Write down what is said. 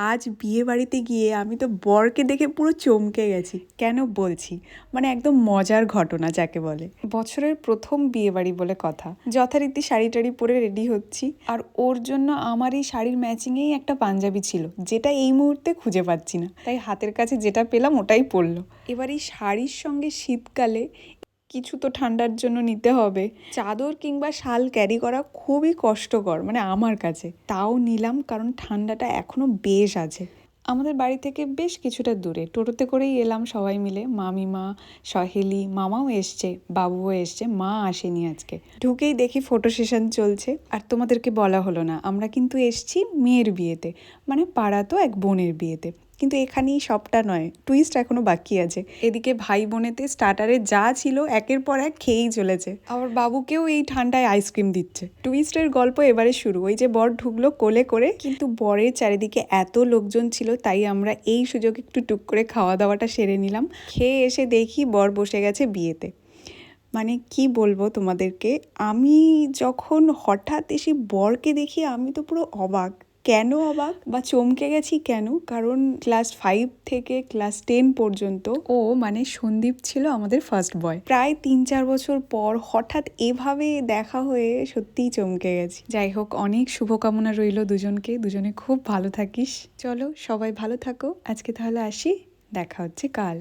আজ বিয়ে বাড়িতে গিয়ে আমি তো বরকে দেখে পুরো চমকে গেছি। কেন বলছি, মানে একদম মজার ঘটনা যাকে বলে। বছরের প্রথম বিয়ে বাড়ি বলে কথা, যথারীতি শাড়ি টাড়ি পরে রেডি হচ্ছি, আর ওর জন্য আমার এই শাড়ির ম্যাচিংয়েই একটা পাঞ্জাবি ছিল, যেটা এই মুহূর্তে খুঁজে পাচ্ছি না, তাই হাতের কাছে যেটা পেলাম ওটাই পরলো। এবার এই শাড়ির সঙ্গে শীতকালে কিছু তো ঠান্ডার জন্য নিতে হবে। চাদর কিংবা শাল ক্যারি করা খুবই কষ্টকর, মানে আমার কাছে। তাও নিলাম, কারণ ঠান্ডাটা এখনও বেশ আছে। আমাদের বাড়ি থেকে বেশ কিছুটা দূরে টোটোতে করেই এলাম সবাই মিলে। মামিমা, সহেলি, মামাও এসছে, বাবুও এসছে, মা আসেনি আজকে। ঢুকেই দেখি ফটো সেশন চলছে। আর তোমাদেরকে বলা হলো না, আমরা কিন্তু এসছি মেয়ের বিয়েতে, মানে পাড়া তো এক বোনের বিয়েতে। কিন্তু এখানেই সবটা নয়, টুইস্ট এখনো বাকি আছে। এদিকে ভাই বোনেতে স্টার্টারে যা ছিল একের পর এক খেয়েই চলেছে। আবার বাবুকেও এই ঠান্ডায় আইসক্রিম দিচ্ছে। টুইস্টের গল্প এবারে শুরু। ওই যে বর ঢুকলো কোলে করে, কিন্তু বরের চারিদিকে এত লোকজন ছিল, তাই আমরা এই সুযোগে একটু টুক করে খাওয়া দাওয়াটা সেরে নিলাম। খেয়ে এসে দেখি বর বসে গেছে বিয়েতে। মানে কি বলবো তোমাদেরকে, আমি যখন হঠাৎ এসে বরকে দেখি আমি তো পুরো অবাক। কেন অবাক বা চমকে গেছি কেন, কারণ ক্লাস 5 থেকে ক্লাস 10 পর্যন্ত ও, মানে সন্দীপ ছিল আমাদের ফার্স্ট বয়। প্রায় 3-4 বছর পর হঠাৎ এভাবে দেখা হয়ে সত্যিই চমকে গেছি। যাই হোক, অনেক শুভকামনা রইল দুজনকে, দুজনে খুব ভালো থাকিস। চলো সবাই ভালো থাকো, আজকে তাহলে আসি, দেখা হচ্ছে কাল।